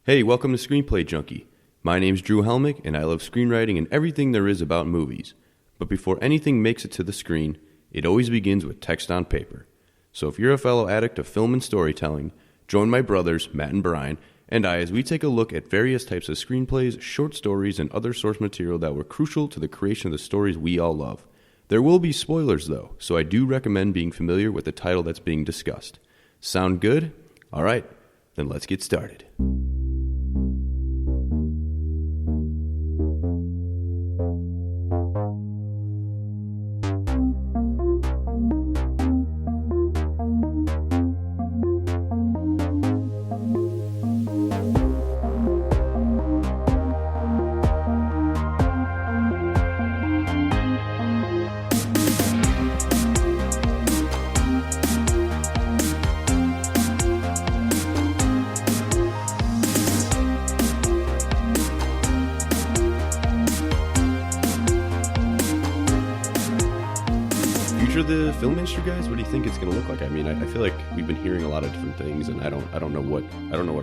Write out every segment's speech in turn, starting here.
Hey, welcome to Screenplay Junkie. My name's Drew Helmick, and I love screenwriting and everything there is about movies. But before anything makes it to the screen, it always begins with text on paper. So if you're a fellow addict of film and storytelling, join my brothers, Matt and Brian, and I as we take a look at various types of screenplays, short stories, and other source material that were crucial to the creation of the stories we all love. There will be spoilers, though, so I do recommend being familiar with the title that's being discussed. Sound good? All right, then let's get started. The film industry, guys, what do you think it's going to look like? I mean, I feel like we've been hearing a lot of different things, and I don't know what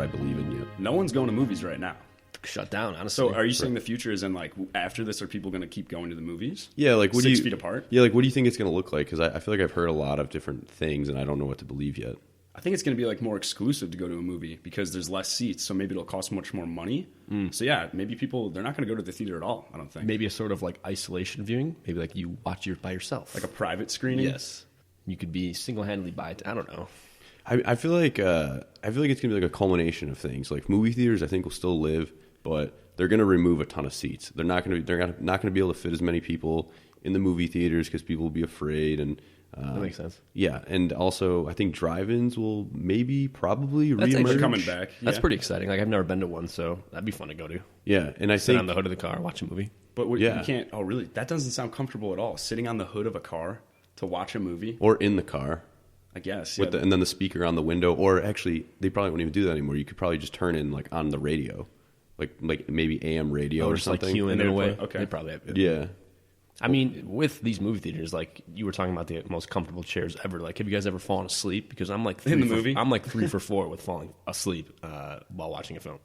I believe in yet. No one's going to movies right now. Shut down, honestly. So, are you saying the future is in like after this? Are people going to keep going to the movies? Yeah, like what 6 feet apart. Yeah, like what do you think it's going to look like? Because I feel like I've heard a lot of different things, and I don't know what to believe yet. I think it's going to be like more exclusive to go to a movie because there's less seats, so maybe it'll cost much more money. So yeah, maybe they're not going to go to the theater at all. I don't think. Maybe a sort of like isolation viewing. Maybe like you watch yours by yourself, like a private screening. Yes. You could be single-handedly by it. I don't know. I feel like it's gonna be like a culmination of things. Like movie theaters, I think will still live, but they're gonna remove a ton of seats. They're not gonna be able to fit as many people in the movie theaters because people will be afraid. And that makes sense. Yeah, and also I think drive-ins will probably That's reemerge. Coming back. That's yeah. pretty exciting. Like I've never been to one, so that'd be fun to go to. Yeah, and I Sit think on the hood of the car, watch a movie. But you can't. Oh, really? That doesn't sound comfortable at all. Sitting on the hood of a car to watch a movie, or in the car. I guess. With and then the speaker on the window, or actually, they probably wouldn't even do that anymore. You could probably just turn in like on the radio, like maybe AM radio or something. Like queuing in a way. Okay. They probably have it. Yeah. I mean, with these movie theaters, like you were talking about the most comfortable chairs ever. Like, have you guys ever fallen asleep? Because I'm like in the movie. I'm like 3 for 4 with falling asleep while watching a film.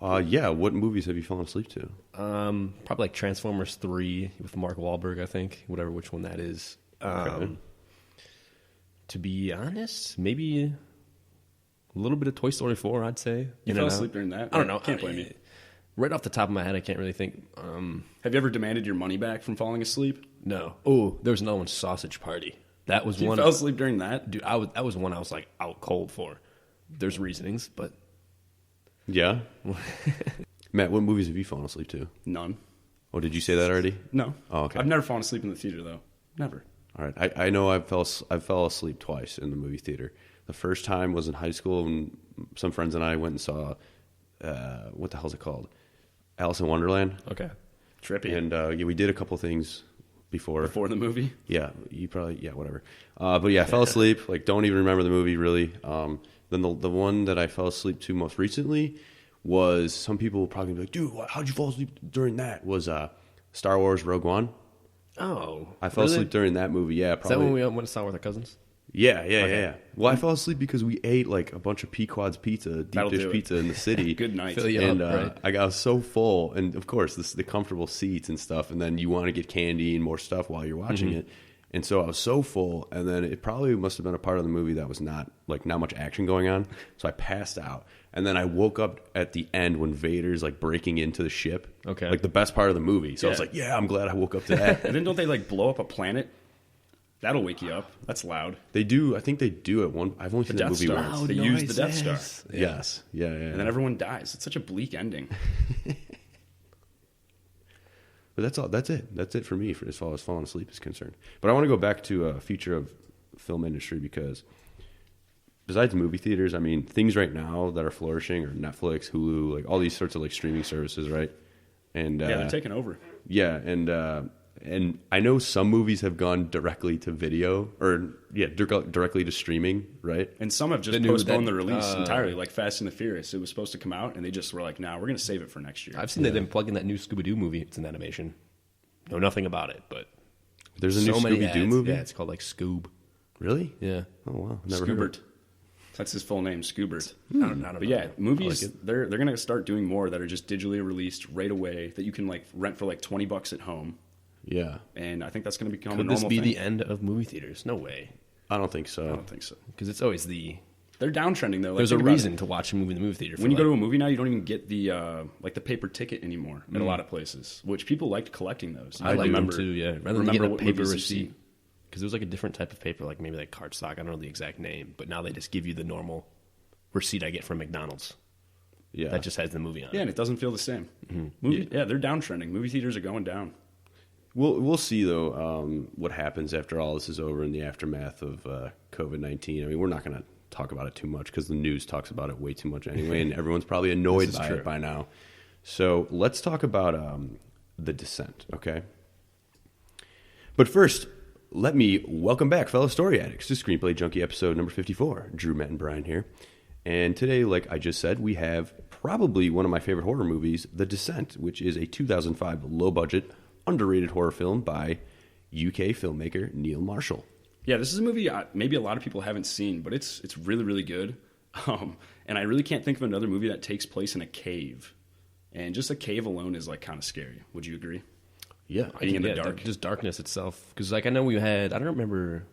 Yeah. What movies have you fallen asleep to? Probably like Transformers 3 with Mark Wahlberg. I think which one that is. Okay. To be honest, maybe a little bit of Toy Story 4, I'd say. You fell asleep during that? I don't know. Can't blame you. Right off the top of my head, I can't really think. Have you ever demanded your money back from falling asleep? No. Oh, there was another one, Sausage Party. That was one. You fell asleep during that? Dude, that was one I was like out cold for. There's reasonings, but... Yeah? Matt, what movies have you fallen asleep to? None. Oh, did you say that already? No. Oh, okay. I've never fallen asleep in the theater, though. Never. All right. I know I fell asleep twice in the movie theater. The first time was in high school when some friends and I went and saw, what the hell is it called? Alice in Wonderland. Okay. Trippy. And we did a couple things before the movie? Yeah, whatever. But yeah, I fell asleep. Like, don't even remember the movie, really. Then the one that I fell asleep to most recently was, some people will probably be like, dude, how'd you fall asleep during that? Was Star Wars Rogue One. Oh, I fell asleep during that movie. Yeah, probably. Is that when we went to Star with our cousins? Yeah. Well, I fell asleep because we ate like a bunch of Pequod's pizza, deep dish pizza in the city. Good night. And right. I got so full, and of course the comfortable seats and stuff, and then you want to get candy and more stuff while you're watching it. And so I was so full, and then it probably must have been a part of the movie that was not much action going on. So I passed out, and then I woke up at the end when Vader's like breaking into the ship. Okay, like the best part of the movie. So I was like, yeah, I'm glad I woke up to that. And then don't they like blow up a planet? That'll wake you up. That's loud. They do. I think they do at one. I've only seen that movie once. They use the Death Star. Yes. Yeah. And then everyone dies. It's such a bleak ending. But that's all. That's it. That's it for me as far as falling asleep is concerned. But I want to go back to a future of film industry, because besides movie theaters, I mean, things right now that are flourishing are Netflix, Hulu, like all these sorts of like streaming services, right? And yeah, they're taking over. Yeah, and I know some movies have gone directly to video, or directly to streaming, right? And some have just postponed the release entirely, like Fast and the Furious. It was supposed to come out, and they just were like, "Nah, we're going to save it for next year." I've seen that them plug in that new Scooby-Doo movie. It's an animation. Know nothing about it, but there's a new Scooby-Doo movie. Yeah, it's called like Scoob. Really? Yeah. Oh wow, never heard. That's his full name, Scoobert. I don't know. But yeah, movies, I like it. they're going to start doing more that are just digitally released right away that you can like rent for like $20 at home. Yeah. And I think that's going to become a Could normal this be thing. the end of movie theaters? No way. I don't think so. I don't think so. Because it's always the... They're downtrending though. Like, There's a think about reason it. to watch a movie in the movie theater. When you go to a movie now, you don't even get the like the paper ticket anymore at a lot of places, which people liked collecting those. I like them too, yeah. Rather than getting a what paper movies you've receipt. seen. Because it was like a different type of paper, like maybe like cardstock. I don't know the exact name. But now they just give you the normal receipt I get from McDonald's. Yeah. That just has the movie on Yeah, it. and it doesn't feel the same. Yeah. They're downtrending. Movie theaters are going down. We'll see though what happens after all this is over in the aftermath of COVID-19. I mean, we're not going to talk about it too much because the news talks about it way too much anyway, and everyone's probably annoyed by it by now. So let's talk about The Descent, okay? But first, let me welcome back fellow story addicts to Screenplay Junkie episode number 54. Drew, Matt, and Brian here. And today, like I just said, we have probably one of my favorite horror movies, The Descent, which is a 2005 low-budget, underrated horror film by UK filmmaker Neil Marshall. Yeah, this is a movie maybe a lot of people haven't seen, but it's really, really good. And I really can't think of another movie that takes place in a cave. And just a cave alone is like kind of scary. Would you agree? Yeah. Being in the dark. Just darkness itself. Because like I know we had, I don't remember,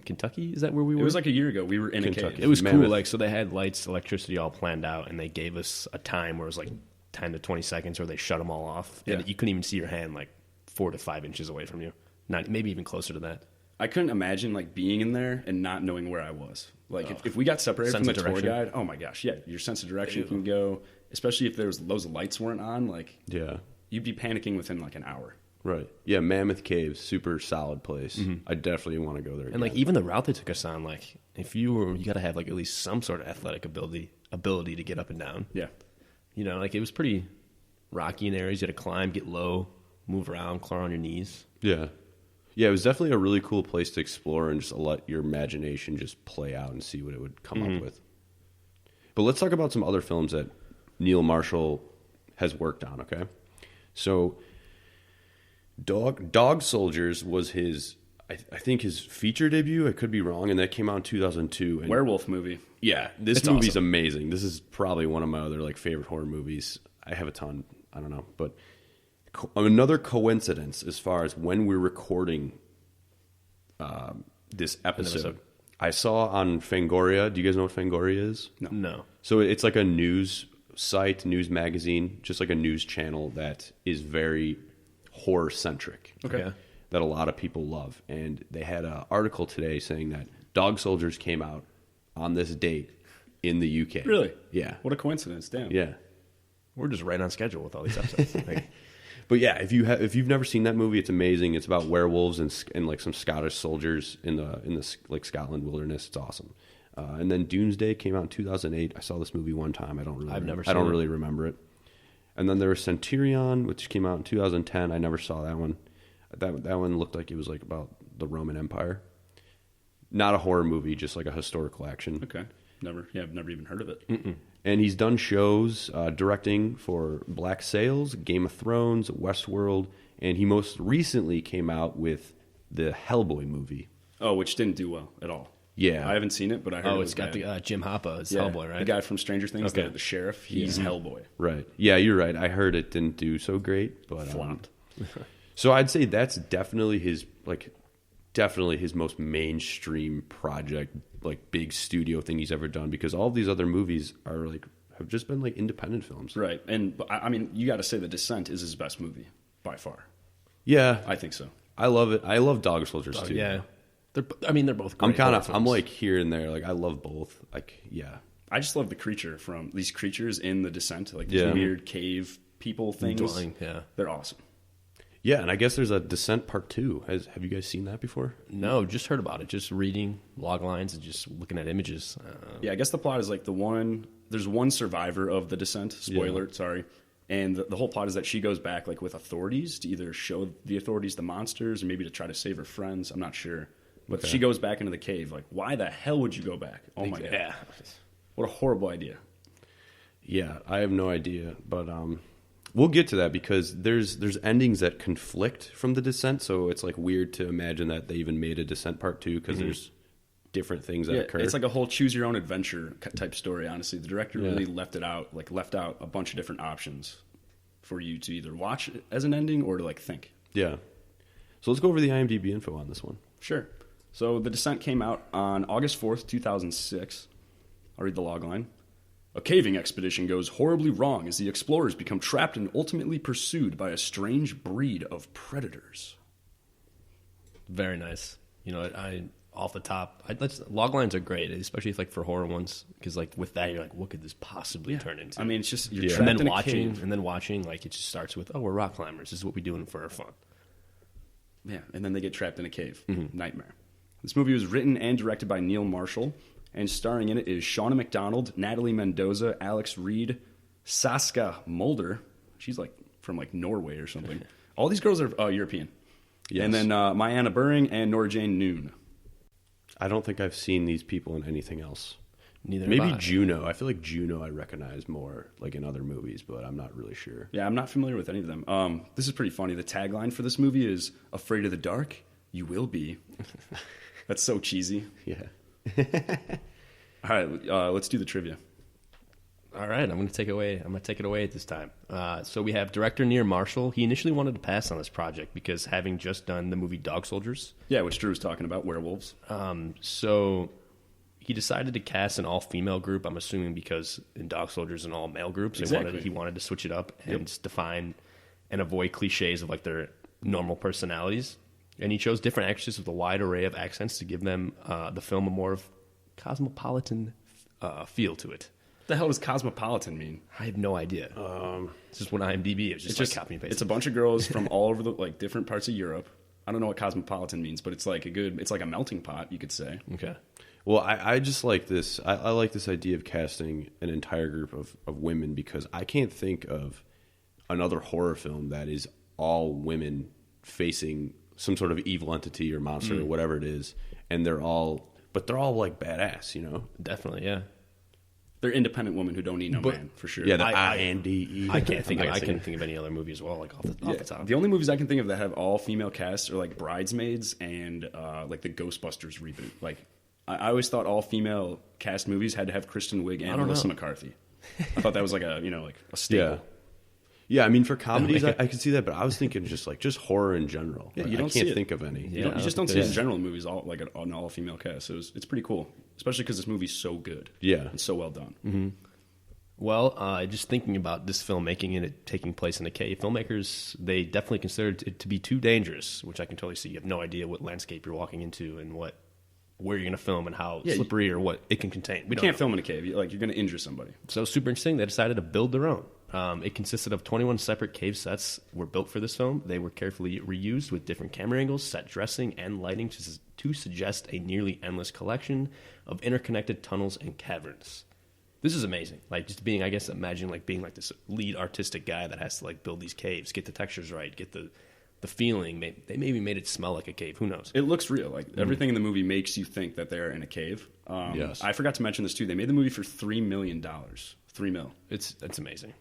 Kentucky? Is that where we were? It was like a year ago. We were in Kentucky. a cave. It was Mammoth. cool. Like, so they had lights, electricity all planned out, and they gave us a time where it was like 10 to 20 seconds, or they shut them all off, and Yeah. you couldn't even see your hand like 4 to 5 inches away from you. Not maybe even closer to that. I couldn't imagine like being in there and not knowing where I was. Like if we got separated Sense from of the tour direction. guide, oh my gosh, yeah, your sense of direction can go. Especially if those lights weren't on, like Yeah. you'd be panicking within like an hour. Right. Yeah, Mammoth Caves, super solid place. I definitely want to go there. And like even the route they took us on, like if you got to have like at least some sort of athletic ability to get up and down. Yeah. You know, like it was pretty rocky in areas. You had to climb, get low, move around, claw on your knees. Yeah. Yeah, it was definitely a really cool place to explore and just let your imagination just play out and see what it would come up with. But let's talk about some other films that Neil Marshall has worked on, okay? So Dog Soldiers was his, I think his feature debut. I could be wrong, and that came out in 2002. And Werewolf movie. yeah, this It's movie's awesome. amazing. This is probably one of my other like favorite horror movies. I have a ton. I don't know, but another coincidence as far as when we're recording this episode. I saw on Fangoria. Do you guys know what Fangoria is? No. So it's like a news site, news magazine, just like a news channel that is very horror centric. Okay. That a lot of people love. And they had an article today saying that Dog Soldiers came out on this date in the UK. Really? Yeah. What a coincidence, damn. Yeah. We're just right on schedule with all these episodes. Like, But yeah, if you've never seen that movie, it's amazing. It's about werewolves and like some Scottish soldiers in the like Scotland wilderness. It's awesome. And then Doomsday came out in 2008. I saw this movie one time. I don't really remember it. And then there was Centurion, which came out in 2010. I never saw that one. That one looked like it was like about the Roman Empire. Not a horror movie, just like a historical action. Okay. I've never even heard of it. And he's done shows directing for Black Sails, Game of Thrones, Westworld, and he most recently came out with the Hellboy movie. Oh, which didn't do well at all. Yeah. I haven't seen it, but I heard it was it's got bad. the Jim Hoppa as Yeah, Hellboy, right? The guy from Stranger Things, Okay. the sheriff, he's Hellboy. Right. Yeah, you're right. I heard it didn't do so great, but Flopped. so I'd say that's definitely his most mainstream project, like big studio thing he's ever done, because all of these other movies are like have just been like independent films. Right. And I mean, you got to say The Descent is his best movie by far. Yeah. I think so. I love it. I love Dog Soldiers too. Yeah. They're both great. I'm like here and there. Like I love both. Like, yeah. I just love the creature from these creatures in The Descent, like these Yeah. weird cave people things. Dwelling, yeah. They're awesome. Yeah, and I guess there's a Descent Part 2. Have you guys seen that before? No, just heard about it. Just reading log lines and just looking at images. Yeah, I guess the plot is like there's one survivor of The Descent, spoiler, sorry. And the whole plot is that she goes back like with authorities to either show the authorities the monsters or maybe to try to save her friends. I'm not sure. But she goes back into the cave. Like, why the hell would you go back? Oh my God. Yeah. What a horrible idea. Yeah, I have no idea, but we'll get to that because there's endings that conflict from The Descent, so it's like weird to imagine that they even made a Descent Part 2 because there's different things that occur. It's like a whole choose your own adventure type story. Honestly, the director really left out a bunch of different options for you to either watch as an ending or to like think. Yeah. So let's go over the IMDb info on this one. Sure. So The Descent came out on August 4th, 2006. I'll read the logline. A caving expedition goes horribly wrong as the explorers become trapped and ultimately pursued by a strange breed of predators. Very nice. You know, off the top, loglines are great, especially if, like, for horror ones, because like with that, you're like, what could this possibly turn into? I mean, it's just you're trapped in a cave. And then watching, like, it just starts with, oh, we're rock climbers. This is what we're doing for our fun. Yeah, and then they get trapped in a cave. Nightmare. This movie was written and directed by Neil Marshall, and starring in it is Shauna Macdonald, Natalie Mendoza, Alex Reid, Saskia Mulder. She's like from like Norway or something. All these girls are European. Yes. And then MyAnna Buring and Nora-Jane Noone. I don't think I've seen these people in anything else. Neither Maybe have I. Juno. I feel like Juno I recognize more like in other movies, but I'm not really sure. Yeah, I'm not familiar with any of them. This is pretty funny. The tagline for this movie is "Afraid of the dark? You will be." That's so cheesy. Yeah. All right, let's do the trivia. All right, I'm going to take it away at this time. So we have director Neil Marshall. He initially wanted to pass on this project because having just done the movie Dog Soldiers. Yeah, which Drew was talking about, werewolves. So he decided to cast an all-female group, I'm assuming because in Dog Soldiers an all-male group. So exactly. he wanted to switch it up and define and avoid cliches of like their normal personalities. And he chose different actresses with a wide array of accents to give them the film a more cosmopolitan feel to it. What the hell does cosmopolitan mean? I have no idea. It's just what IMDb is. Just like copy and paste. It's a bunch of girls from all over the like different parts of Europe. I don't know what cosmopolitan means, but it's like it's like a melting pot, you could say. Okay. Well, I just like this. I like this idea of casting an entire group of women because I can't think of another horror film that is all women facing some sort of evil entity or monster or whatever it is, and they're all like badass, you know? Definitely, yeah. They're independent women who don't need no man, for sure. Yeah, the INDE. I can't think of any other movie as well, like off the top. The only movies I can think of that have all female casts are like Bridesmaids and like the Ghostbusters reboot. Like I always thought all female cast movies had to have Kristen Wiig and Melissa McCarthy. I thought that was like a staple. Yeah, I mean for comedies I could see that, but I was thinking just horror in general. Yeah, I can't think of any. You just don't see it in general in movies all like an all female cast. So it's pretty cool, especially because this movie's so good. Yeah, it's so well done. Mm-hmm. Well, just thinking about this filmmaking and it taking place in a cave, filmmakers, they definitely considered it to be too dangerous, which I can totally see. You have no idea what landscape you're walking into and where you're going to film and how slippery or what it can contain. We can't film in a cave. You're going to injure somebody. So super interesting. They decided to build their own. It consisted of 21 separate cave sets were built for this film. They were carefully reused with different camera angles, set dressing, and lighting to suggest a nearly endless collection of interconnected tunnels and caverns. This is amazing. Like just being, I guess, imagine like being like this lead artistic guy that has to like build these caves, get the textures right, get the feeling. They maybe made it smell like a cave. Who knows? It looks real. Like everything in the movie makes you think that they're in a cave. Yes. I forgot to mention this too. They made the movie for $3 million. $3 million. That's amazing.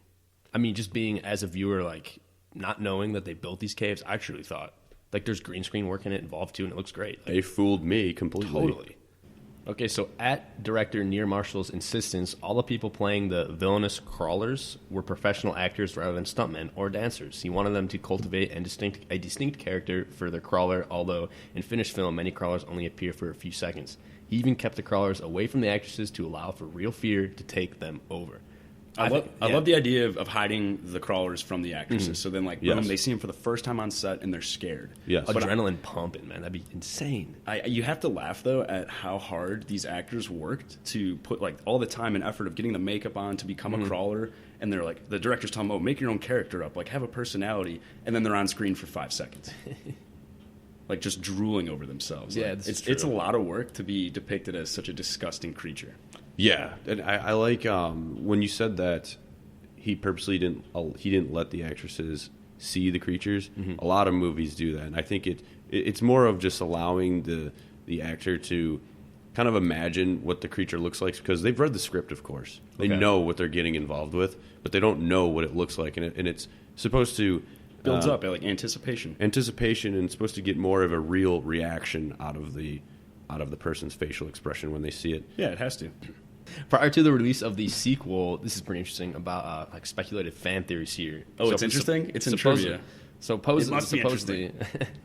I mean, just being as a viewer, like not knowing that they built these caves, I truly thought like there's green screen work in it involved too, and it looks great. Like, they fooled me completely. Totally. Okay, so at director Neil Marshall's insistence, all the people playing the villainous crawlers were professional actors rather than stuntmen or dancers. He wanted them to cultivate a distinct character for their crawler, although in finished film, many crawlers only appear for a few seconds. He even kept the crawlers away from the actresses to allow for real fear to take them over. I love the idea of hiding the crawlers from the actresses. Mm-hmm. So then, like, boom, they see them for the first time on set and they're scared. Yes. Adrenaline pumping, man. That'd be insane. You have to laugh, though, at how hard these actors worked to put, like, all the time and effort of getting the makeup on to become a crawler. And they're like, the director's telling them, oh, make your own character up. Like, have a personality. And then they're on screen for 5 seconds. Like, just drooling over themselves. Yeah, like, it's a lot of work to be depicted as such a disgusting creature. Yeah, and I like when you said that he purposely didn't let the actresses see the creatures. Mm-hmm. A lot of movies do that, and I think it's more of just allowing the actor to kind of imagine what the creature looks like because they've read the script, of course. They know what they're getting involved with, but they don't know what it looks like, and it's supposed to builds up like anticipation, and it's supposed to get more of a real reaction out of the out of the person's facial expression when they see it. Yeah, it has to. Prior to the release of the sequel, this is pretty interesting about like speculated fan theories here. Oh, it's interesting? It's in trivia. Supposedly,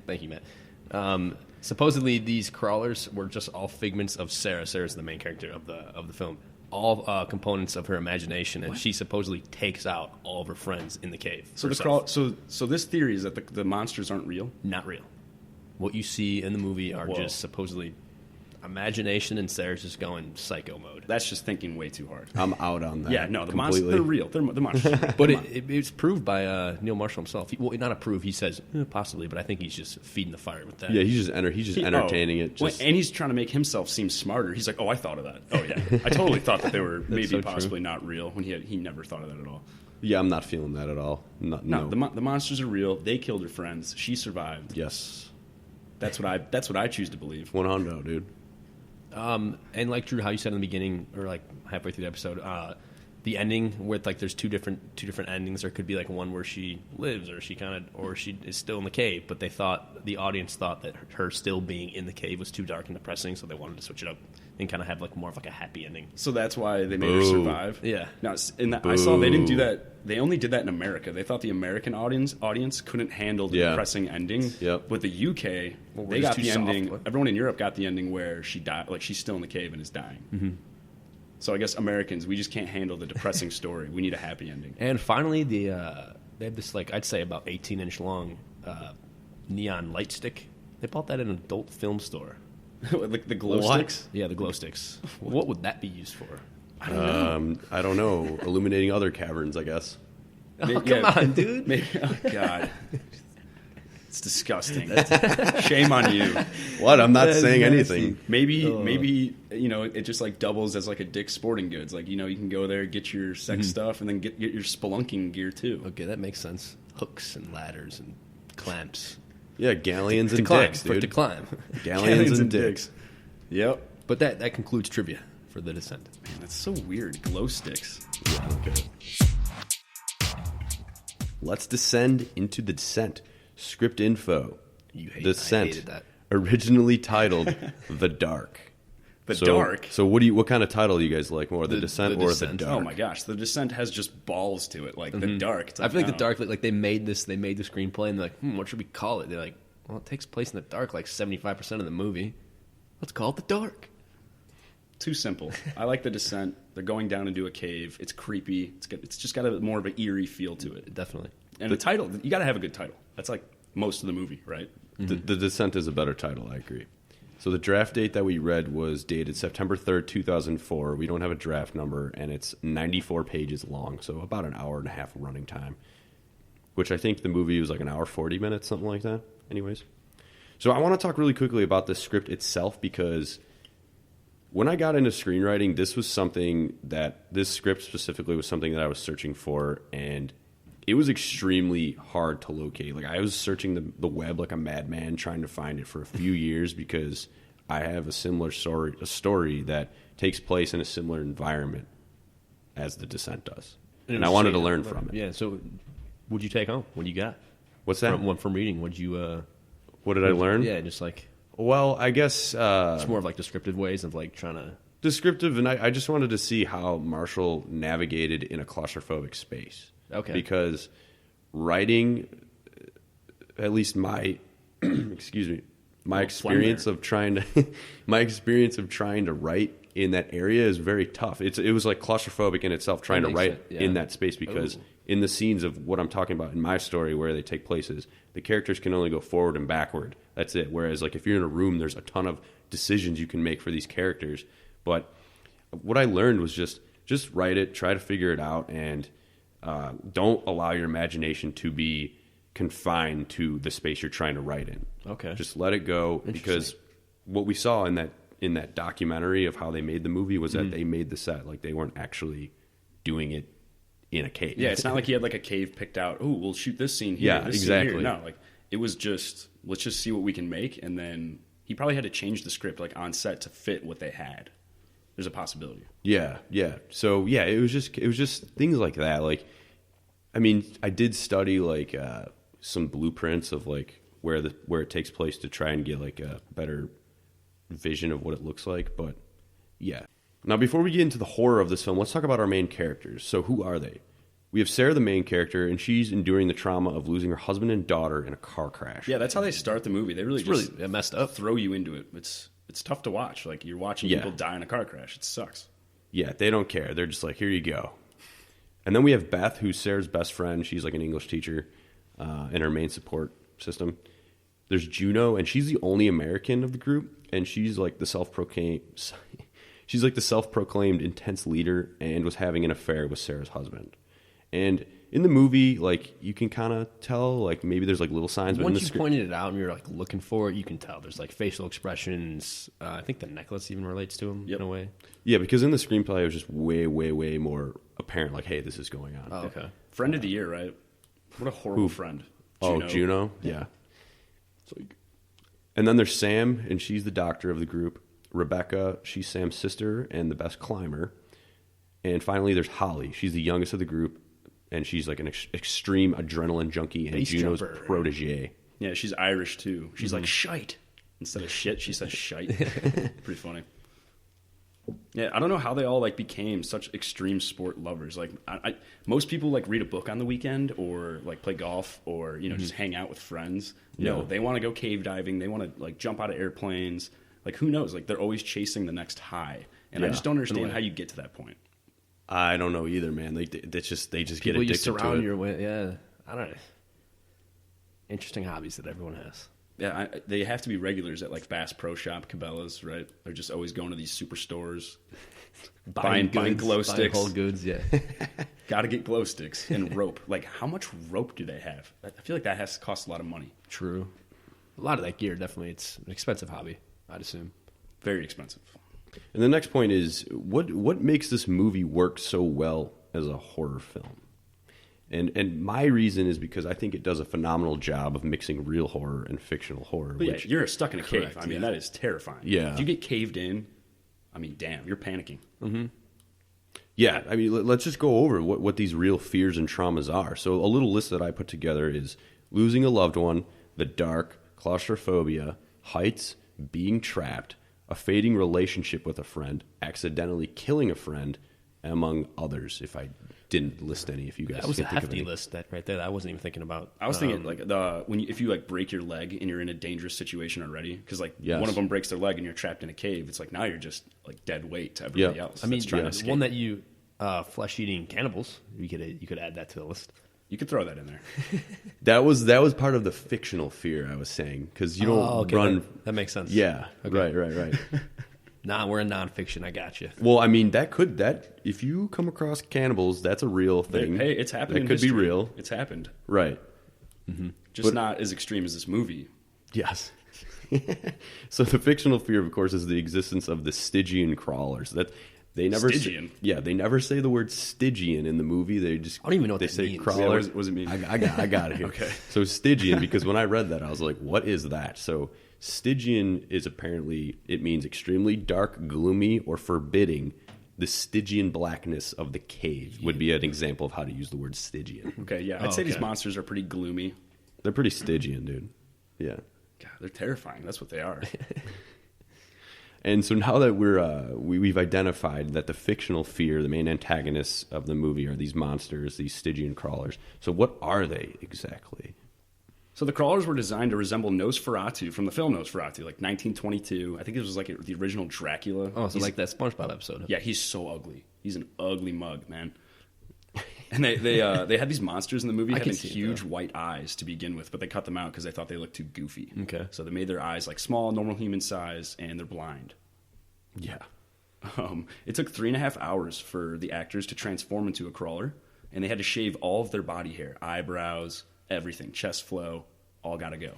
thank you, Matt. Supposedly, these crawlers were just all figments of Sarah. Sarah's the main character of the film. All components of her imagination, and she supposedly takes out all of her friends in the cave. So so this theory is that the monsters aren't real? Not real. What you see in the movie are just supposedly imagination, and Sarah's just going psycho mode. That's just thinking way too hard. I'm out on that. Yeah, no, the monsters, they're real. The monsters are real. But it's proved by Neil Marshall himself. Not approved. He says possibly, but I think he's just feeding the fire with that. Yeah, he's just entertaining it. And he's trying to make himself seem smarter. He's like, oh, I thought of that. Oh, yeah. I totally thought that they were maybe possibly not real when he never thought of that at all. Yeah, I'm not feeling that at all. No. The monsters are real. They killed her friends. She survived. Yes. That's what I choose to believe. 100, dude. And like Drew, how you said in the beginning, or like halfway through the episode, the ending where like there's two different endings. There could be like one where she lives, or she is still in the cave. But the audience thought that her still being in the cave was too dark and depressing, so they wanted to switch it up and kind of have like more of like a happy ending. So that's why they made her survive. Yeah. Now, I saw they didn't do that. They only did that in America. They thought the American audience couldn't handle the depressing ending. Yep. But the UK, they got the ending. Everyone in Europe got the ending where she died, like she's still in the cave and is dying. Mm-hmm. So I guess Americans, we just can't handle the depressing story. We need a happy ending. And finally, they have this like I'd say about 18-inch long neon light stick. They bought that in an adult film store. Like the glow sticks? Yeah, the glow sticks. What would that be used for? I don't know. Illuminating other caverns, I guess. Oh, come on, dude. Maybe, oh, God. It's disgusting. Shame on you. What? I'm not saying anything. Maybe it just like doubles as like a Dick's Sporting Goods. Like, you can go there, get your sex stuff, and then get your spelunking gear too. Okay, that makes sense. Hooks and ladders and clamps. Yeah, galleons and dicks, dude. To climb. Galleons and dicks. Yep. But that concludes trivia for The Descent. Man, that's so weird. Glow sticks. Yeah, okay. Let's descend into The Descent. Script info. Descent. I hated that. Originally titled The Dark. Dark? So what kind of title do you guys like more? The Descent or The Dark? Oh my gosh, The Descent has just balls to it. Like The Dark. Like, I feel like The Dark, like they made the screenplay and they're like, what should we call it? They're like, well, it takes place in the dark like 75% of the movie. Let's call it The Dark. Too simple. I like The Descent. They're going down into a cave. It's creepy. It's just got a more of an eerie feel to it. Definitely. And the title, you got to have a good title. That's like most of the movie, right? The Descent is a better title, I agree. So the draft date that we read was dated September 3rd, 2004. We don't have a draft number, and it's 94 pages long, so about an hour and a half running time, which I think the movie was like an hour 40 minutes, something like that. Anyways. So I want to talk really quickly about the script itself, because when I got into screenwriting, this script specifically was something that I was searching for, and it was extremely hard to locate. Like, I was searching the web like a madman trying to find it for a few years, because I have a similar story that takes place in a similar environment as The Descent does. And I wanted to learn from it. Yeah, so what'd you take home? What do you got? What's that? From reading, what did I learn? Yeah, just like... Well, I guess... it's more of like descriptive ways of like trying to... Descriptive, and I just wanted to see how Marshall navigated in a claustrophobic space. Okay. Because writing, at least my, my experience of trying to write in that area is very tough. It was like claustrophobic in itself trying to write in that space, because in the scenes of what I'm talking about in my story where they take places, the characters can only go forward and backward. That's it. Whereas like if you're in a room, there's a ton of decisions you can make for these characters. But what I learned was just write it, try to figure it out, and don't allow your imagination to be confined to the space you're trying to write in. Okay. Just let it go, because what we saw in that documentary of how they made the movie was that they made the set. Like, they weren't actually doing it in a cave. Yeah, it's not like he had like a cave picked out. Oh, we'll shoot this scene here. Yeah, this exactly. Scene here. No, like it was just, let's just see what we can make, and then he probably had to change the script like on set to fit what they had. There's a possibility. Yeah. So yeah, it was just things like that. Like, I mean, I did study like some blueprints of like where it takes place to try and get like a better vision of what it looks like, but yeah. Now, before we get into the horror of this film, let's talk about our main characters. So who are they? We have Sarah, the main character, and she's enduring the trauma of losing her husband and daughter in a car crash. Yeah, that's how they start the movie. They really really messed up. Throw you into it. It's tough to watch. Like, you're watching people die in a car crash. It sucks. Yeah, they don't care. They're just like, here you go. And then we have Beth, who's Sarah's best friend. She's like an English teacher in her main support system. There's Juno, and she's the only American of the group, and she's like the self-proclaimed intense leader and was having an affair with Sarah's husband. And in the movie, like, you can kind of tell, like, maybe there's like little signs. Once you pointed it out and you're like looking for it, you can tell. There's like facial expressions. I think the necklace even relates to him in a way. Yeah, because in the screenplay, it was just way, way, way more apparent. Like, hey, this is going on. Oh, okay. Friend of the year, right? What a horrible friend. Juno. Oh, Juno. Yeah. And then there's Sam, and she's the doctor of the group. Rebecca, she's Sam's sister and the best climber. And finally, there's Holly. She's the youngest of the group, and she's like an extreme adrenaline junkie and Base Juno's jumper. protege. Yeah, she's Irish, too. She's like, shite. Instead of shit, she says shite. Pretty funny. Yeah, I don't know how they all like became such extreme sport lovers. Like, most people like read a book on the weekend or like play golf or just hang out with friends. No, they want to go cave diving. They want to like jump out of airplanes. Like, who knows? Like, they're always chasing the next high, and I just don't understand how you get to that point. I don't know either, man. They just People get addicted you surround to it. your way. Yeah, I don't know. Interesting hobbies that everyone has. Yeah, they have to be regulars at like Bass Pro Shop, Cabela's, right? They're just always going to these superstores, buying glow sticks. Buying whole goods, yeah. Got to get glow sticks and rope. Like, how much rope do they have? I feel like that has to cost a lot of money. True. A lot of that gear, definitely. It's an expensive hobby, I'd assume. Very expensive. And the next point is, what makes this movie work so well as a horror film? And my reason is because I think it does a phenomenal job of mixing real horror and fictional horror. But you're stuck in a cave. I mean, that is terrifying. Yeah. If you get caved in, I mean, damn, you're panicking. Mm-hmm. Yeah, I mean, let's just go over what these real fears and traumas are. So a little list that I put together is losing a loved one, the dark, claustrophobia, heights, being trapped, a fading relationship with a friend, accidentally killing a friend, among others. If I didn't list any, if you guys that was a can think of hefty any. list that right there. That I wasn't even thinking about. I was thinking like if you like break your leg and you're in a dangerous situation already, because like Yes. one of them breaks their leg and you're trapped in a cave. It's like now you're just like dead weight to everybody else. I mean, that's trying to escape. one that you flesh-eating cannibals. You could add that to the list. You could throw that in there. That was part of the fictional fear I was saying, because you don't run. That makes sense. Yeah, Okay. right. Nah, we're in nonfiction. I got you. Well, I mean, that if you come across cannibals, that's a real thing. Hey, it's happened. That in could history. be real, It's happened. right? Just not as extreme as this movie. Yes. So the fictional fear, of course, is the existence of the Stygian Crawlers. That they never Stygian? They never say the word Stygian in the movie. They just I don't even know what they that say means. crawlers. Yeah, what does it mean? I got it here. Okay. So Stygian, because when I read that, I was like, what is that? So Stygian is apparently, it means extremely dark, gloomy, or forbidding. The Stygian blackness of the cave would be an example of how to use the word Stygian. Okay, yeah. I'd say these monsters are pretty gloomy. They're pretty Stygian, dude. Yeah. God, they're terrifying. That's what they are. And so now that we've identified that the fictional fear, the main antagonists of the movie, are these monsters, these Stygian crawlers. So what are they exactly? So the crawlers were designed to resemble Nosferatu from the film Nosferatu, like 1922. I think it was like the original Dracula. Oh, so like that SpongeBob episode. Yeah, he's so ugly. He's an ugly mug, man. And they had these monsters in the movie having huge white eyes to begin with, but they cut them out because they thought they looked too goofy. Okay. So they made their eyes like small, normal human size, and they're blind. Yeah. It took 3.5 hours for the actors to transform into a crawler, and they had to shave all of their body hair, eyebrows, everything, chest flow, all got to go.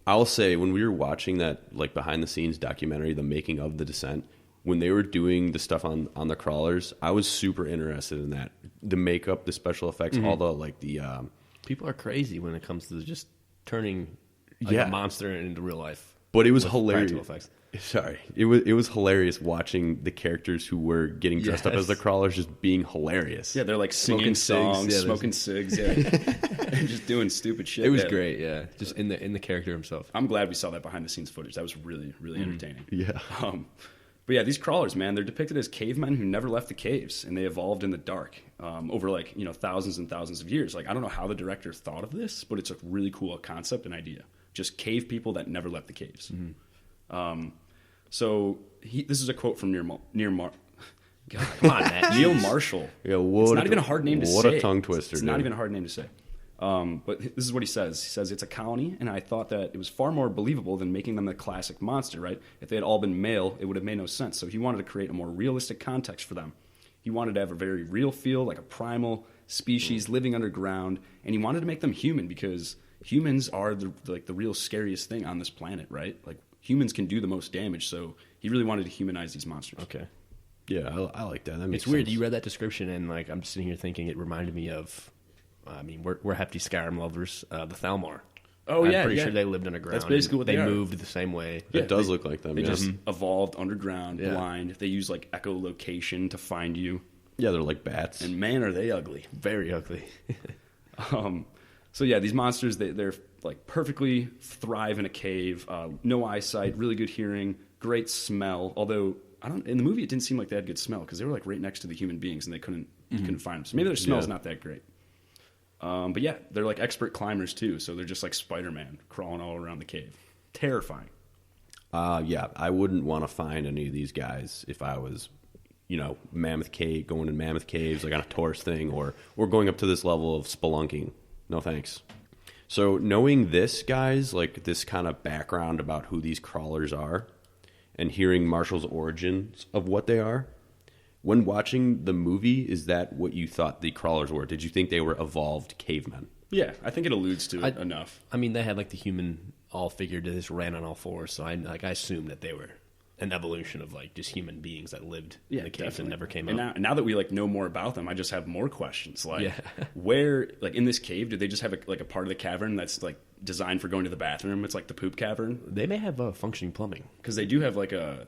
I'll say, when we were watching that like behind the scenes documentary, The Making of the Descent, when they were doing the stuff on the crawlers, I was super interested in that. The makeup, the special effects, all the like the People are crazy when it comes to just turning a monster into real life. But it was with hilarious. practical effects. Sorry, it was hilarious watching the characters who were getting dressed up as the crawlers just being hilarious. Yeah, they're like singing songs, yeah, smoking cigs, yeah, and just doing stupid shit. It was great, yeah. Just in the character himself. I'm glad we saw that behind the scenes footage. That was really, really entertaining. Yeah. But yeah, these crawlers, man, they're depicted as cavemen who never left the caves, and they evolved in the dark over like thousands and thousands of years. Like I don't know how the director thought of this, but it's a really cool concept and idea. Just cave people that never left the caves. So this is a quote from God, come on, Matt. Neil Marshall. Yeah, it's not even a hard name to say. What a tongue twister. It's not even a hard name to say. But this is what he says. He says, it's a colony, and I thought that it was far more believable than making them the classic monster, right? If they had all been male, it would have made no sense. So he wanted to create a more realistic context for them. He wanted to have a very real feel, like a primal species living underground, and he wanted to make them human because humans are the real scariest thing on this planet, right? Like humans can do the most damage, so he really wanted to humanize these monsters. Okay. Yeah, I like that. That makes It's weird. sense. You read that description, and like I'm sitting here thinking it reminded me of. I mean, we're hefty Skyrim lovers. The Thalmor. Oh, I'm yeah, pretty yeah. sure they lived underground. That's basically what they are. moved the same way. It does look like them. They Yeah. just evolved underground, Yeah. blind. They use like echolocation to find you. Yeah, they're like bats. And man, are they ugly. Very ugly. So yeah, these monsters, they're like perfectly thrive in a cave. No eyesight, really good hearing, great smell. Although in the movie, it didn't seem like they had good smell because they were like right next to the human beings and they couldn't find them. So maybe their smell's not that great. But yeah, they're like expert climbers too. So they're just like Spider-Man crawling all around the cave. Terrifying. Yeah, I wouldn't want to find any of these guys if I was, Mammoth Cave, going in Mammoth Caves, like on a tourist thing, or going up to this level of spelunking. No thanks. So knowing this, guys, like this kind of background about who these crawlers are, and hearing Marshall's origins of what they are, when watching the movie, is that what you thought the crawlers were? Did you think they were evolved cavemen? Yeah, I think it alludes to it enough. I mean, they had like the human all figured that just ran on all fours, so I assumed that they were an evolution of like just human beings that lived in the caves and never came out. And now that we like know more about them, I just have more questions. Like, Yeah. where, like in this cave, did they just have a part of the cavern that's like designed for going to the bathroom? It's like the poop cavern. They may have functioning plumbing. Because they do have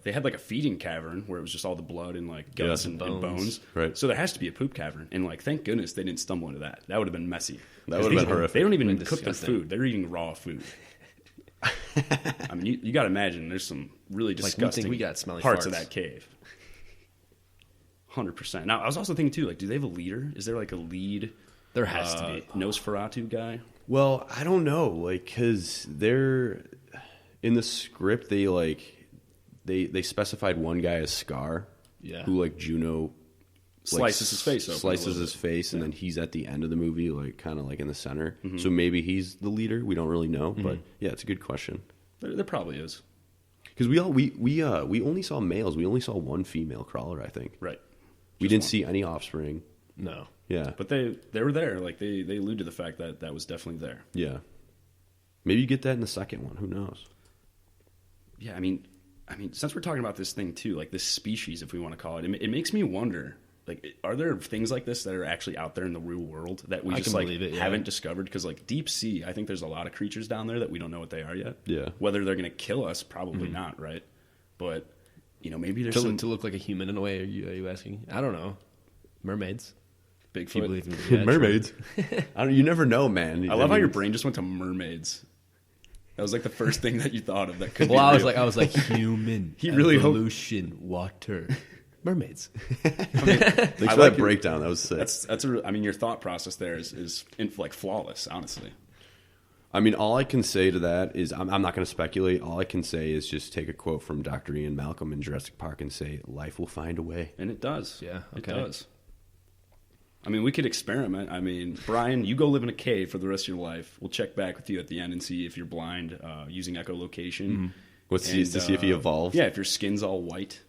they had like a feeding cavern where it was just all the blood and like guts and bones. Right. So there has to be a poop cavern. And like, thank goodness they didn't stumble into that. That would have been messy. That would have been horrific. They don't even Been cook their disgusting. food. They're eating raw food. I mean, you got to imagine there's some really disgusting we got smelly parts of farts. that cave. 100%. Now, I was also thinking too, like, do they have a leader? Is there like a lead? There has to be. Nosferatu guy. Well, I don't know, like, because they're in the script. They specified one guy as Scar, who like Juno Slices his face open a slices little his bit. face, and then he's at the end of the movie, like kind of like in the center. So maybe he's the leader. We don't really know, but yeah, it's a good question. There probably is. Because we only saw males. We only saw one female crawler, I think. Right. We didn't see any offspring. No. Yeah, But they were there. Like, they allude to the fact that was definitely there. yeah. Maybe you get that in the second one. Who knows? Yeah, I mean, since we're talking about this thing too, like this species, if we want to call it, it makes me wonder, like, are there things like this that are actually out there in the real world that we I just can like believe it, yeah. haven't discovered? Because like deep sea, I think there's a lot of creatures down there that we don't know what they are yet. Yeah. Whether they're going to kill us, probably not, right? But maybe there's To, some to look like a human in a way, are you asking? I don't know. Mermaids. Do you Bigfoot. believe in yeah, Mermaids. You never know, man. I love how your brain just went to mermaids. That was like the first thing that you thought of that could Well, be real. I was like human. He really hoped- evolution, water, mermaids. Thanks for like that it. breakdown. That was sick. Your thought process there is like flawless, honestly. I mean, all I can say to that is I'm not going to speculate. All I can say is just take a quote from Dr. Ian Malcolm in Jurassic Park and say, life will find a way. And it does. Yeah, It okay. does. I mean, we could experiment. I mean, Brian, you go live in a cave for the rest of your life. We'll check back with you at the end and see if you're blind using echolocation. To see if he evolved. Yeah, if your skin's all white.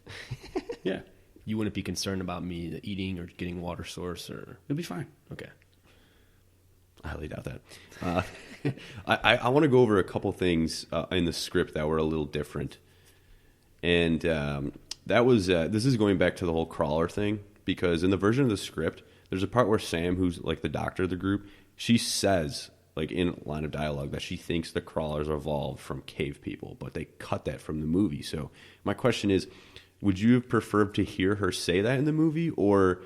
Yeah, You wouldn't be concerned about me eating or getting water source or it'll be fine. okay. I highly doubt that. I want to go over a couple things in the script that were a little different. And that was this is going back to the whole crawler thing, because in the version of the script, there's a part where Sam, who's like the doctor of the group, she says like in a line of dialogue, that she thinks the crawlers evolved from cave people, but they cut that from the movie. So my question is, would you have preferred to hear her say that in the movie, or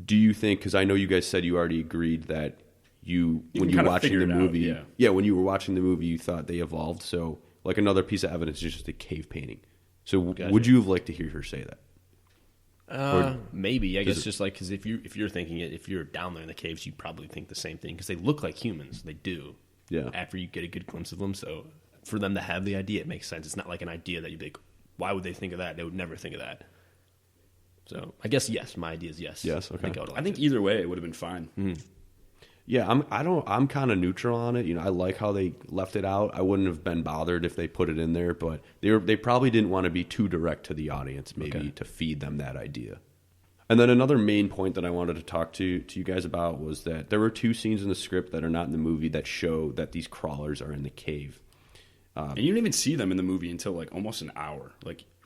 do you think, because I know you guys said you already agreed that when you were watching the movie, when you were watching the movie, you thought they evolved. So like another piece of evidence is just a cave painting. So would you have liked to hear her say that? Maybe. I guess just like, because if you're thinking it, if you're down there in the caves, you probably think the same thing, because they look like humans. They do. Yeah. After you get a good glimpse of them, so for them to have the idea, it makes sense. It's not like an idea that you'd be like, why would they think of that? They would never think of that. So I guess yes. My idea is yes. Yes. Okay. I think either way it would have been fine. Mm-hmm. Yeah, I'm kind of neutral on it. I like how they left it out. I wouldn't have been bothered if they put it in there, but they probably didn't want to be too direct to the audience, maybe to feed them that idea. And then another main point that I wanted to talk to you guys about was that there were 2 scenes in the script that are not in the movie that show that these crawlers are in the cave. And you don't even see them in the movie until like almost an hour.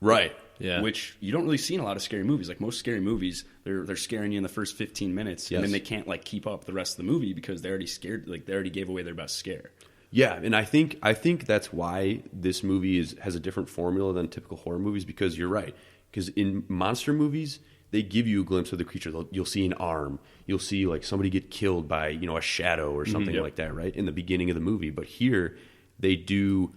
Right. Yeah. Which you don't really see in a lot of scary movies. Like most scary movies, they're scaring you in the first 15 minutes, and then they can't like keep up the rest of the movie because they already scared. Like they already gave away their best scare. Yeah, and I think that's why this movie has a different formula than typical horror movies, because you're right. Because in monster movies, they give you a glimpse of the creature. You'll see an arm. You'll see like somebody get killed by a shadow or something like that, right, in the beginning of the movie. But here, they do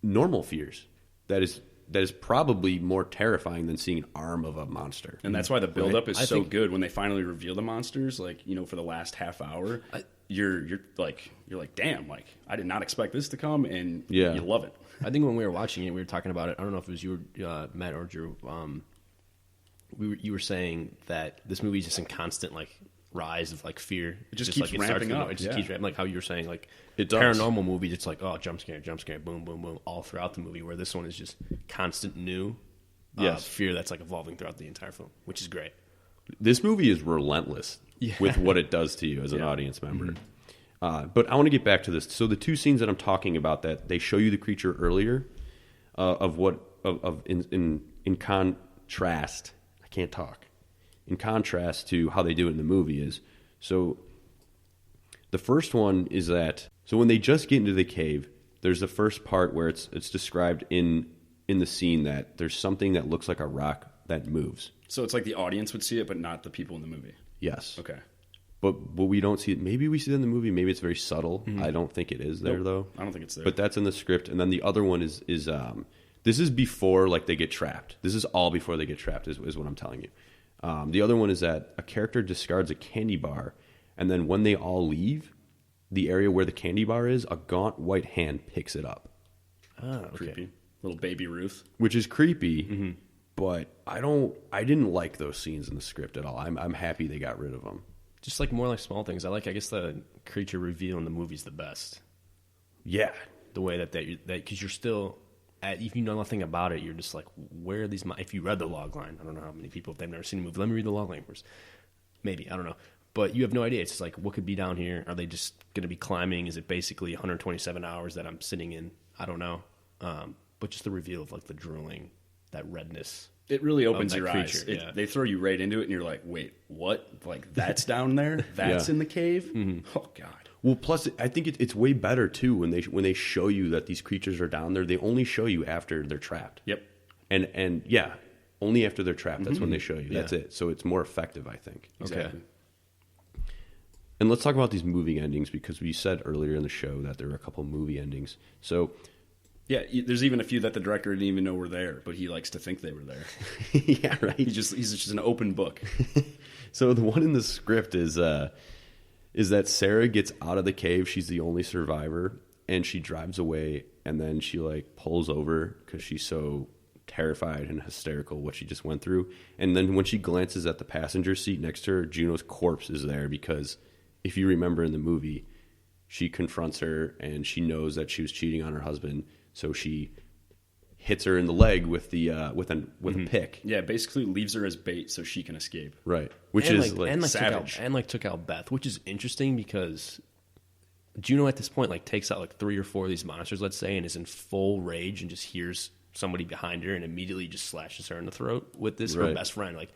normal fears. That is probably more terrifying than seeing an arm of a monster. And that's why the buildup is so good when they finally reveal the monsters. Like, for the last half hour, you're like, damn, like I did not expect this to come, and you love it. I think when we were watching it, we were talking about it. I don't know if it was you, Matt, or Drew. You were saying that this movie is just in constant like rise of like fear. It just keeps ramping up. It just keeps ramping, like how you were saying, like it does. Paranormal movies, it's like, oh, jump scare, boom, boom, boom, all throughout the movie. Where this one is just constant new fear that's like evolving throughout the entire film, which is great. This movie is relentless with what it does to you as an audience member. But I want to get back to this. So the 2 scenes that I'm talking about, that they show you the creature earlier, in contrast. I can't talk. In contrast to how they do it in the movie is, so the first one is that, so when they just get into the cave, there's the first part where it's described in the scene that there's something that looks like a rock that moves. So it's like the audience would see it, but not the people in the movie. Yes. Okay. But we don't see it. Maybe we see it in the movie. Maybe it's very subtle. Mm-hmm. I don't think it is there, though. I don't think it's there. But that's in the script. And then the other one is this is before like they get trapped. This is all before they get trapped is what I'm telling you. The other one is that a character discards a candy bar, and then when they all leave, the area where the candy bar is, a gaunt white hand picks it up. Oh, okay. Creepy. Little baby Ruth. Which is creepy, but I didn't like those scenes in the script at all. I'm happy they got rid of them. Just like more like small things. I guess the creature reveal in the movie's the best. Yeah. The way that because you're still, if you know nothing about it, you're just like, where are these? If you read the log line, I don't know how many people, if they've never seen the movie, let me read the log line first. Maybe, I don't know. But you have no idea. It's just like, what could be down here? Are they just going to be climbing? Is it basically 127 hours that I'm sitting in? I don't know. But just the reveal of like the drooling, that redness. It really opens your eyes. They throw you right into it, and you're like, wait, what? Like, that's down there? That's in the cave? Mm-hmm. Oh, God. Well, plus, I think it's way better, too, when they show you that these creatures are down there. They only show you after they're trapped. Yep. And only after they're trapped. That's when they show you. That's it. So it's more effective, I think. Exactly. Okay. And let's talk about these movie endings, because we said earlier in the show that there were a couple movie endings. So... yeah, there's even a few that the director didn't even know were there, but he likes to think they were there. Yeah, right. He's just an open book. So the one in the script is that Sarah gets out of the cave. She's the only survivor, and she drives away, and then she like pulls over because she's so terrified and hysterical what she just went through. And then when she glances at the passenger seat next to her, Juno's corpse is there, because if you remember in the movie, she confronts her and she knows that she was cheating on her husband. So she hits her in the leg with a pick. Yeah, basically leaves her as bait so she can escape. Right, which is savage. Took out Beth, which is interesting because Juno at this point like takes out like 3 or 4 of these monsters, let's say, and is in full rage and just hears somebody behind her and immediately just slashes her in the throat with this her best friend. Like,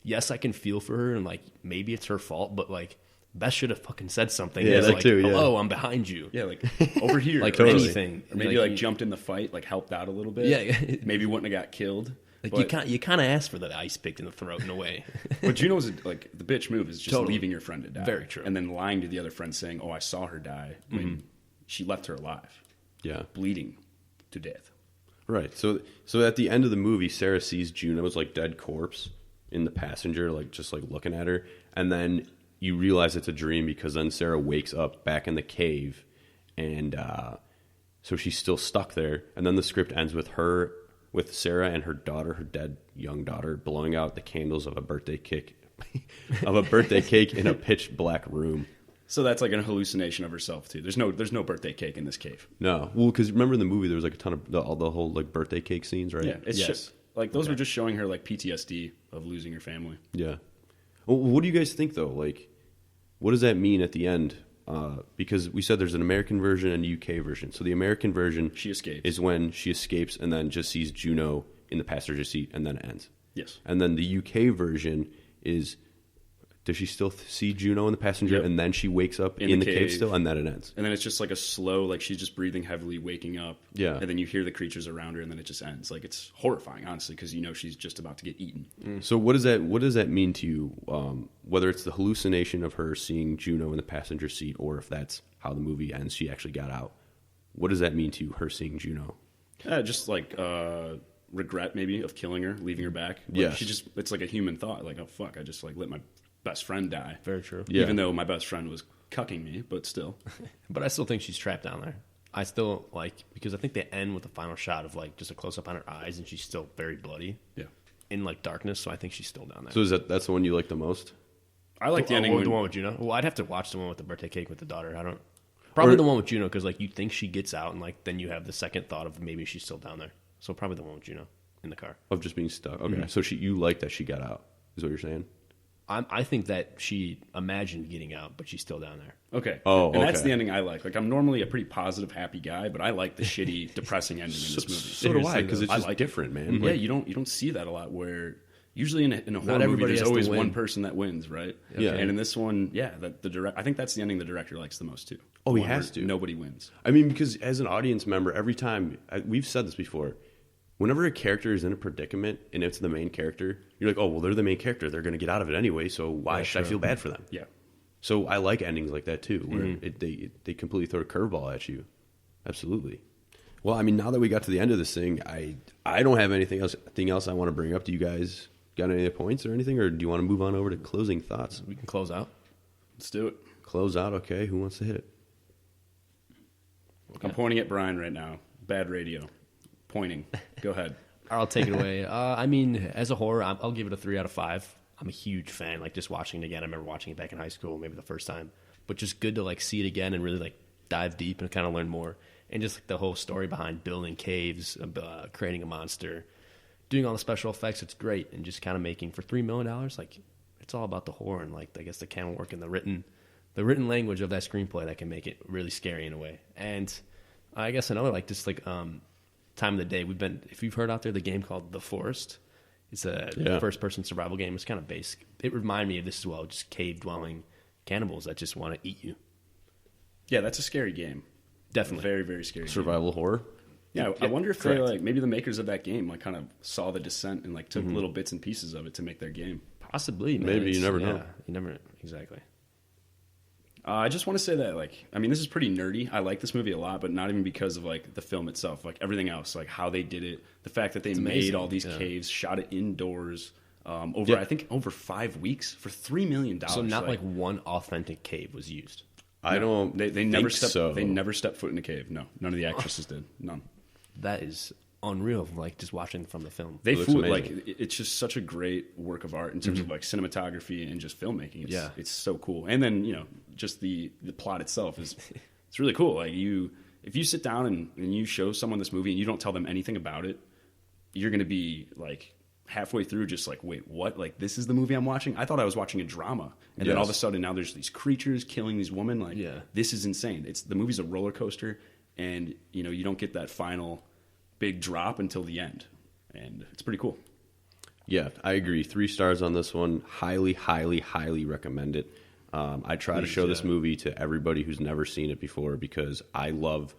yes, I can feel for her and like maybe it's her fault, but like Beth should have fucking said something. Yeah, It's that like, too, yeah. hello, I'm behind you. Yeah, like over here. Like or anything. Or maybe like jumped in the fight, like helped out a little bit. Yeah. Maybe wouldn't have got killed. Like but, you kind of asked for the ice pick in the throat in a way. But Juno's like the bitch move is just Totally. leaving your friend to die. Very true. And then lying to the other friend saying, "Oh, I saw her die," when she left her alive, Yeah. bleeding to death. Right. So at the end of the movie, Sarah sees Juno's like dead corpse in the passenger, like just like looking at her, and then you realize it's a dream because then Sarah wakes up back in the cave, and so she's still stuck there. And then the script ends with Sarah and her daughter, her dead young daughter, blowing out the candles of a birthday cake, in a pitch black room. So that's like an hallucination of herself too. There's no birthday cake in this cave. No, well, because remember in the movie there was like a ton of the whole like birthday cake scenes, right? Yeah, it's just like those were just showing her like PTSD of losing her family. Yeah. Well, what do you guys think though? Like, what does that mean at the end? Because we said there's an American version and a UK version. So the American version, She escapes. is when she escapes and then just sees Juno in the passenger seat, and then it ends. Yes. And then the UK version is, does she still see Juno in the passenger, Yep. and then she wakes up in the cave still, and then it ends. And then it's just like a slow, like she's just breathing heavily, waking up. Yeah. And then you hear the creatures around her, and then it just ends. Like it's horrifying, honestly, because you know she's just about to get eaten. So what does that mean to you? Whether it's the hallucination of her seeing Juno in the passenger seat, or if that's how the movie ends, she actually got out. What does that mean to you, her seeing Juno? Just like regret maybe of killing her, leaving her back. Like, Yes. it's like a human thought. Like, oh fuck, I just like let my best friend die. Very true. Yeah. Even though my best friend was cucking me, but still. But I still think she's trapped down there. I still because I think they end with the final shot of like just a close up on her eyes, and she's still very bloody. Yeah. In like darkness, so I think she's still down there. So that's the one you like the most? I like the ending. The one with Juno. Well, I'd have to watch the one with the birthday cake with the daughter. I don't. Probably the one with Juno, because like you think she gets out, and like then you have the second thought of maybe she's still down there. So probably the one with Juno in the car. Of just being stuck. Okay, so you like that she got out, is what you're saying? I think that she imagined getting out, but she's still down there. Okay. Oh, and that's okay. the ending I like. Like I'm normally a pretty positive, happy guy, but I like the shitty, depressing ending in this movie. So do I, because it's I just like different, man. Yeah, Like, you don't see that a lot. Where usually in a horror movie, everybody there's has to always win. one person that wins, right? Yeah. And in this one, I think that's the ending the director likes the most too. Oh, The he one has where to. Nobody wins. I mean, because as an audience member, every time we've said this before, whenever a character is in a predicament and it's the main character, you're like, oh well, they're the main character. They're going to get out of it anyway. So why should I feel bad for them? Yeah. So I like endings like that too, where they completely throw a curveball at you. Absolutely. Well, I mean, now that we got to the end of this thing, I don't have anything else I want to bring up. Do you guys got any points or anything, or do you want to move on over to closing thoughts? We can close out. Let's do it. Close out. Okay, who wants to hit it? I'm pointing at Brian right now. Bad radio. Pointing. Go ahead. I'll take it away. I mean, as a horror, I'll give it a 3 out of 5. I'm a huge fan. Like just watching it again. I remember watching it back in high school, maybe the first time. But just good to like see it again and really like dive deep and kind of learn more. And just like the whole story behind building caves, creating a monster, doing all the special effects. It's great. And just kind of making for $3 million, like it's all about the horror and like I guess the camera work and the written language of that screenplay that can make it really scary in a way. And I guess another like just like time of the day, if you've heard out there the game called The Forest. It's a first-person survival game. It's kind of basic. It reminded me of this as well, just cave-dwelling cannibals that just want to eat you. Yeah, that's a scary game. Definitely. Very, very scary. Survival horror. Yeah, I wonder if correct. they like maybe the makers of that game like kind of saw the Descent and like took little bits and pieces of it to make their game. Possibly, man. Maybe, you never know. You never exactly. I just want to say that, like, I mean, this is pretty nerdy. I like this movie a lot, but not even because of, like, the film itself. Like, everything else, like, how they did it, the fact that they made amazing. all these caves, shot it indoors, I think, over 5 weeks for $3 million. So not like one authentic cave was used. I don't. They never think stepped. so. They never stepped foot in a cave. No, none of the actresses did. None. That is unreal. Like just watching from the film. They looks fooled, amazing. like it's just such a great work of art in terms of like cinematography and just filmmaking. It's so cool. And then just the plot itself is it's really cool. Like if you sit down and you show someone this movie and you don't tell them anything about it, you're going to be like halfway through just like, wait, what? Like this is the movie I'm watching? I thought I was watching a drama. And then all of a sudden now there's these creatures killing these women. Like this is insane. The movie's a roller coaster, and you don't get that final big drop until the end, and it's pretty cool. Yeah, I agree. 3 stars on this one. Highly, highly, highly recommend it. I try to show this movie to everybody who's never seen it before because I've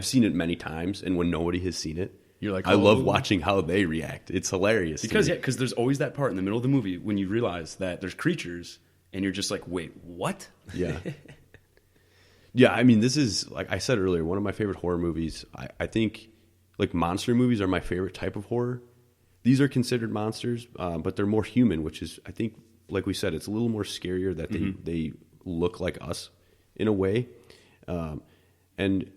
seen it many times, and when nobody has seen it, you're like, I love watching how they react. It's hilarious. Because there's always that part in the middle of the movie when you realize that there's creatures, and you're just like, wait, what? Yeah. Yeah, I mean, this is, like I said earlier, one of my favorite horror movies. I think, like, monster movies are my favorite type of horror. These are considered monsters, but they're more human, which is, I think, like we said, it's a little more scarier that they look like us in a way. And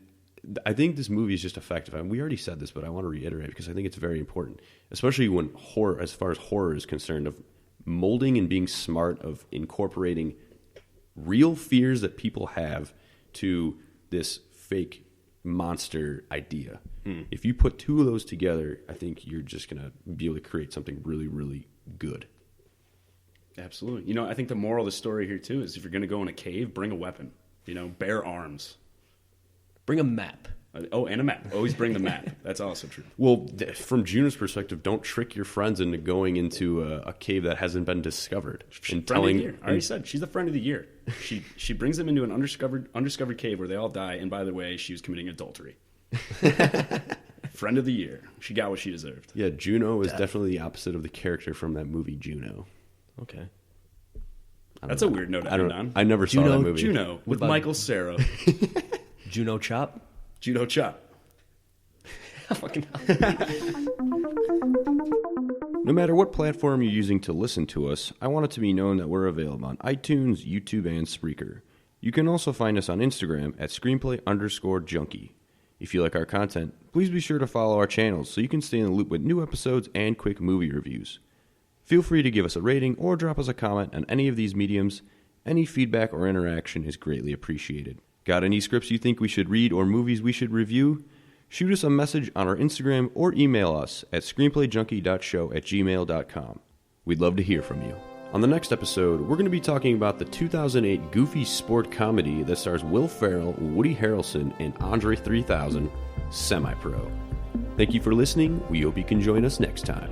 I think this movie is just effective. I mean, we already said this, but I want to reiterate because I think it's very important, especially when horror, as far as horror is concerned, of molding and being smart, of incorporating real fears that people have to this fake monster idea. If you put two of those together, I think you're just going to be able to create something really, really good. Absolutely. You know, I think the moral of the story here, too, is if you're going to go in a cave, bring a weapon. You know, bear arms. Bring a map. And a map. Always bring the map. That's also true. Well, from Juno's perspective, don't trick your friends into going into a cave that hasn't been discovered. And Friend of the year. I already said, she's the friend of the year. She brings them into an undiscovered cave where they all die, and by the way, she was committing adultery. Friend of the year. She got what she deserved. Yeah, Juno is definitely the opposite of the character from that movie Juno. Okay. That's a weird note to end on. I never saw that movie. Juno with Michael Cera. Juno Chop? Juno Chop. No matter what platform you're using to listen to us, I want it to be known that we're available on iTunes, YouTube, and Spreaker. You can also find us on Instagram at Screenplay_Junkie. If you like our content, please be sure to follow our channels so you can stay in the loop with new episodes and quick movie reviews. Feel free to give us a rating or drop us a comment on any of these mediums. Any feedback or interaction is greatly appreciated. Got any scripts you think we should read or movies we should review? Shoot us a message on our Instagram or email us at screenplayjunkie.show@gmail.com. We'd love to hear from you. On the next episode, we're going to be talking about the 2008 goofy sport comedy that stars Will Ferrell, Woody Harrelson, and Andre 3000, Semi-Pro. Thank you for listening. We hope you can join us next time.